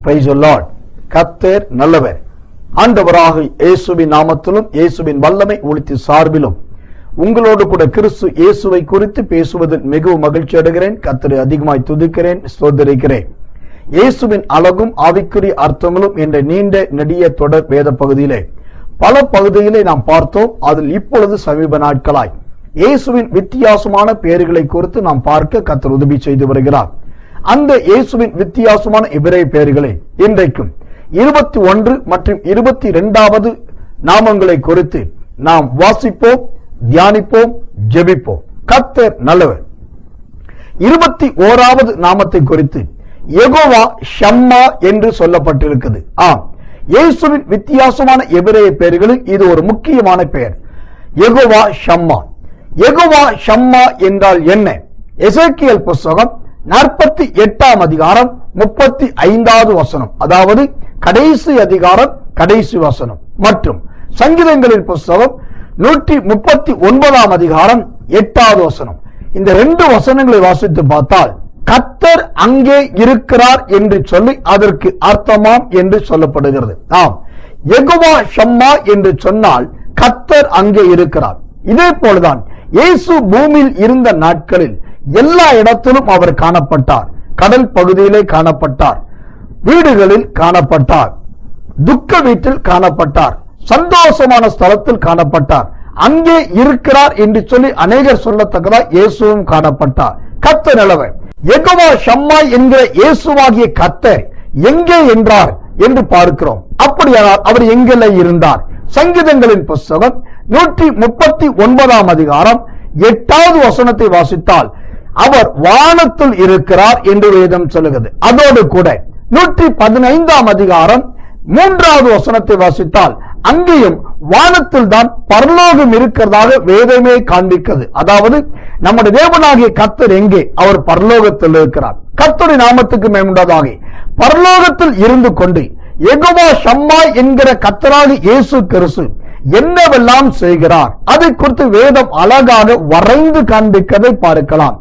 Praise the Lord. கர்த்தர் நல்லவர். ஆண்டவராக இயேசுவின் நாமத்திலும் இயேசுவின் வல்லமை ஒளித்தின் சார்பிலும் உங்களோடு கூட கிறிஸ்து இயேசுவை குறித்து பேசுவதில் மிகவும் மகிழ்ச்சி அடைகிறேன். கர்த்தரை அதிகமாய் துதிக்கிறேன், ஸ்தோத்திரிக்கிறேன். இயேசுவின் அழகும் ஆவிக்குரிய அர்த்தங்களும் என்ற நீண்ட நெடிய தொடர் வேத பகுதியிலே பல பகுதிகளை நாம் பார்த்தோம். அதில் இப்பொழுது சமீப நாட்களாய் இயேசுவின் வித்தியாசமான பெயர்களை குறித்து நாம் பார்க்க கர்த்தர் உதவி செய்து வருகிறார். அந்த இயேசுவின் வித்தியாசமான எபிரேய பெயர்களை இன்றைக்கும் 21 மற்றும் 22வது நாமங்களை குறித்து நாம் வாசிப்போம், தியானிப்போம், ஜெபிப்போம். கர்த்தர் நல்லவர். 21வது நாமத்தை குறித்து யெகோவா ஷம்மா என்று சொல்லப்பட்டிருக்கிறது. ஆம், இயேசுவின் வித்தியாசமான எபிரேய பெயர்களில் இது ஒரு முக்கியமான பெயர், யெகோவா ஷம்மா. யெகோவா ஷம்மா என்றால் என்ன? எசேக்கியேல் புத்தகம் 48ஆம் அதிகாரம் 35வது வசனம், அதாவது கடைசி அதிகாரம் கடைசி வசனம், மற்றும் சங்கீதங்களின் புத்தகம் 139ஆம் அதிகாரம் 8வது வசனம். இந்த 2 வசனங்களை வாசித்து பார்த்தால் கர்த்தர் அங்கே இருக்கிறார் என்று சொல்லி அதற்கு அர்த்தமாம் என்று சொல்லப்படுகிறது. ஆம், யெகோவா ஷம்மா என்று சொன்னால் கர்த்தர் அங்கே இருக்கிறார். இதே போலதான் இயேசு பூமியில் இருந்த நாட்களில் எல்லா இடத்திலும் அவர் காணப்பட்டார். கடல் பகுதியிலே காணப்பட்டார், வீடுகளில் காணப்பட்டார், துக்க வீட்டில் காணப்பட்டார், சந்தோஷமான ஸ்தலத்தில் காணப்பட்டார். அங்கே இருக்கிறார் என்று சொல்லி அநேகர் சொல்லத்தக்கதா இயேசுவும் காணப்பட்டார். கர்த்தர் நல்லவர். யெகோவா ஷம்மா என்கிற இயேசுவாகிய கர்த்தர் எங்கே என்றார் என்று பார்க்கிறோம். அப்படியானால் அவர் எங்கெல்லாம் இருந்தார்? சங்கீதங்களின் புத்தகம் 139ஆம் அதிகாரம் 8வது வசனத்தை வாசித்தால் அவர் வானத்தில் இருக்கிறார் என்று வேதம் சொல்லுகிறது. அதோடு கூட 115ஆம் அதிகாரம் 3வது வசனத்தை வாசித்தால் அங்கேயும் வானத்தில் தான் பரலோகம் இருக்கிறதாக வேதமே காண்பிக்கிறது. அதாவது நம்முடைய தேவனாகிய கர்த்தர் எங்கே? அவர் பரலோகத்தில் இருக்கிறார். கர்த்தருடைய நாமத்துக்கு மேம்பட்டதாக பரலோகத்தில் இருந்து கொண்டு யெகோவா ஷம்மா என்கிற கர்த்தராகிய இயேசு கிறிஸ்து என்னவெல்லாம் செய்கிறார் அதை குறித்து வேதம் அழகாக வரைந்து காண்பிக்கிறதை பார்க்கலாம்.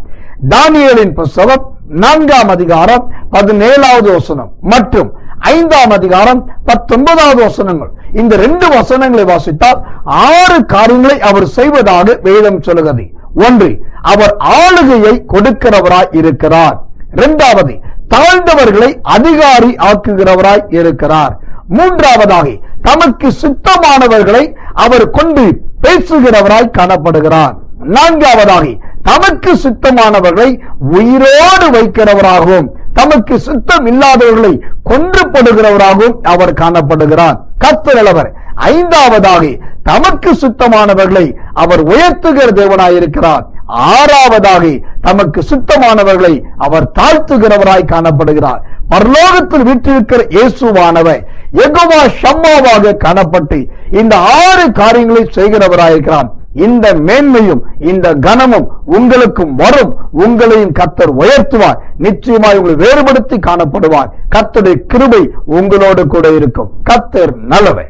தானியேலின் புத்தகம் 4ஆம் அதிகாரம் 17வது வசனம் மற்றும் 5ஆம் அதிகாரம் 19வது வசனங்கள். இந்த 2 வசனங்களை வாசித்தால் 6 காரியங்களை அவர் செய்வதாக வேதம் சொல்லுகிறது. 1, அவர் ஆளுகையை கொடுக்கிறவராய் இருக்கிறார். 2வது, தாழ்ந்தவர்களை அதிகாரி ஆக்குகிறவராய் இருக்கிறார். 3வதாக, தமக்கு சித்தமானவர்களை அவர் கொண்டு பேசுகிறவராய் காணப்படுகிறார். 4வதாக, தமக்கு சித்தமானவர்களை உயிரோடு வைக்கிறவராகவும் தமக்கு சித்தம் இல்லாதவர்களை கொன்றுபடுகிறவராகவும் அவர் காணப்படுகிறார். கர்த்தர் நல்லவர். 5வதாக, தமக்கு சித்தமானவர்களை அவர் உயர்த்துகிற தேவனாயிருக்கிறார். 6வதாக, தமக்கு சித்தமானவர்களை அவர் தாழ்த்துகிறவராய் காணப்படுகிறார். பரலோகத்தில் வீற்றிருக்கிற இயேசுவானவர் யெகோவா ஷம்மாவாக காணப்பட்டு இந்த 6 காரியங்களை செய்கிறவராயிருக்கிறார். இந்த மேன்மையும் இந்த கனமும் உங்களுக்கும் வரும். உங்களையும் கர்த்தர் உயர்த்துவார். நிச்சயமாய் உங்களை வேறுபடுத்தி காணப்படுவார். கர்த்தருடைய கிருபை உங்களோடு கூட இருக்கும். கர்த்தர் நல்லவர்.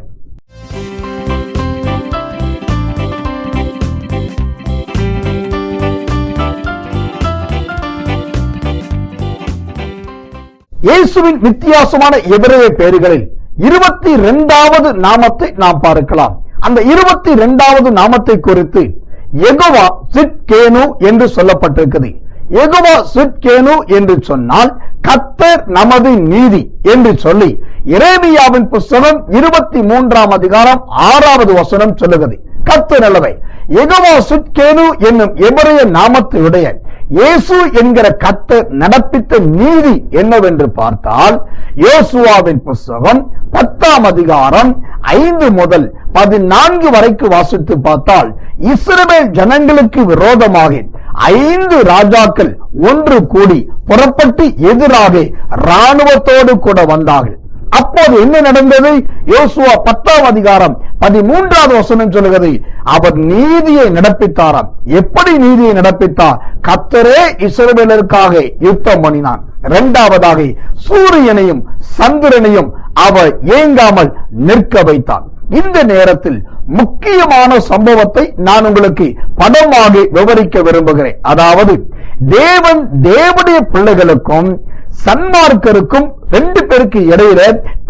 இயேசுவின் வித்தியாசமான எபிரேய பெயர்களில் 22வது நாமத்தை நாம் பார்க்கலாம். அந்த 22வது நாமத்தை குறித்து யெகோவா சிட்கேனு என்று சொல்லப்பட்டிருக்கிறது. யெகோவா சிட்கேனு என்று சொன்னால் கர்த்தர் நமது நீதி என்று சொல்லி எரேமியாவின் புத்தகம் 23ஆம் அதிகாரம் 6வது வசனம் சொல்லுகிறது. கர்த்தர் நல்லவர். யெகோவா சிட்கேனு என்னும் எபிரேய நாமத்தையுடைய இயேசு என்கிற கர்த்தர் நடப்பித்த நீதி என்னவென்று பார்த்தால் யோசுவாவின் புத்தகம் 10ஆம் அதிகாரம் 5 முதல் 14 வரைக்கும் வாசித்து பார்த்தால் இஸ்ரவேல் ஜனங்களுக்கு விரோதமாக 5 ராஜாக்கள் ஒன்று கூடி புறப்பட்டு எதிராக இராணுவத்தோடு கூட வந்தார்கள். அப்போது என்ன நடந்தது? யோசுவா 10ஆம் அதிகாரம் 13வது வசனம் சொல்லுகிறது, அவர் நீதியை நடப்பித்தாராம். எப்படி நீதியை நடப்பித்தார்? கர்த்தரே இஸ்ரவேலருக்காக யுத்தம் பண்ணினான். 2வதாக, சூரியனையும் சந்திரனையும் அவர் ஏங்காமல் நிற்க வைத்தார். இந்த நேரத்தில் முக்கியமான சம்பவத்தை நான் உங்களுக்கு படமாக விவரிக்க விரும்புகிறேன். அதாவது தேவன் தேவனுடைய பிள்ளைகளுக்கும் சன்மார்க்கருக்கும் 2 பேருக்கு இடையில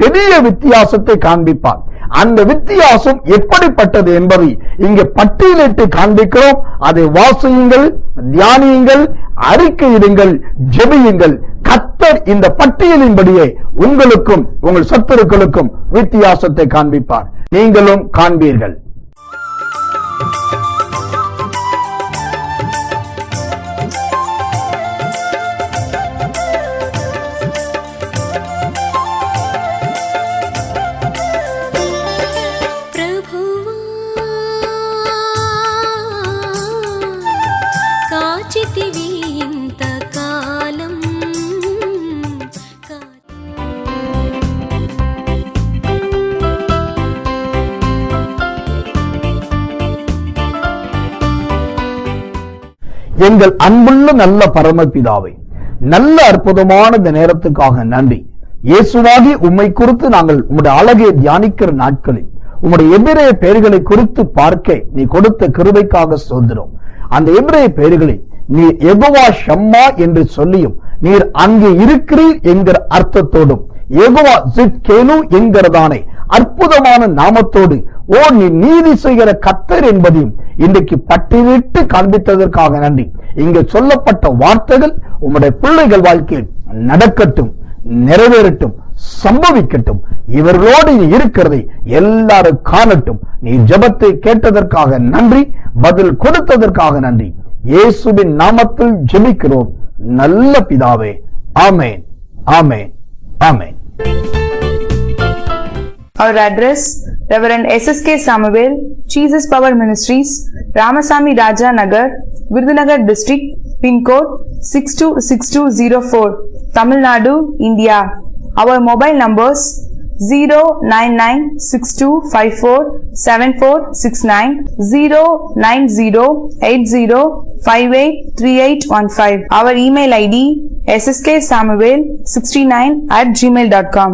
பெரிய வித்தியாசத்தை காண்பிப்பார். அந்த வித்தியாசம் எப்படிப்பட்டது என்பதை இங்கே பட்டியலிட்டு காண்பிக்கிறோம். அதை வாசியுங்கள், தியானியுங்கள், அறிக்கையிடுங்கள், ஜெபியுங்கள். கர்த்தர் இந்த பட்டியலின்படியே உங்களுக்கும் உங்கள் சத்துருக்களுக்கும் வித்தியாசத்தை காண்பிப்பார். நீங்களும் காண்பீர்கள். எங்கள் அன்புள்ள நல்ல பரமபிதாவை, நல்ல அற்புதமான இந்த நேரத்துக்காக நன்றி. இயேசுவாகி உம்மை குறித்து நாங்கள் உம்முடைய அழகை தியானிக்கிற நாட்களில் உம்முடைய எபிரேய பெயர்களை குறித்து பார்க்க நீ கொடுத்த கிருபைக்காக ஸ்தோத்திரம். அந்த எபிரேய பெயர்களை நீர் யெகோவா ஷம்மா என்று சொல்லியும், நீர் அங்கே இருக்கிறீர் என்கிற அர்த்தத்தோடும், யெகோவா சித்கேனு என்கிறதானே அற்புதமான நாமத்தோடு நீ நீதி செய்கிற கர்த்தர் என்பதையும் இன்றைக்கு பட்டியலிட்டு காண்பித்ததற்காக நன்றி. இங்கு சொல்லப்பட்ட வார்த்தைகள் உம்முடைய பிள்ளைகள் வாழ்க்கையில் நடக்கட்டும், நிறைவேறட்டும், சம்பவிக்கட்டும். இவர்களோடு இருக்கிறதை எல்லாரும் காணட்டும். நீ ஜெபத்தை கேட்டதற்காக நன்றி, பதில் கொடுத்ததற்காக நன்றி. இயேசுவின் நாமத்தில் ஜெபிக்கிறோம் நல்ல பிதாவே. ஆமென், ஆமென், ஆமென். Our address: Reverend SSK Samuel, Jesus Power Ministries, Ramasamy Raja Nagar, Virudhunagar District, Pin code 626204, Tamil Nadu, India. Our mobile numbers: 09962547469, 09080583815. Our email ID: ssKsamuel69@gmail.com.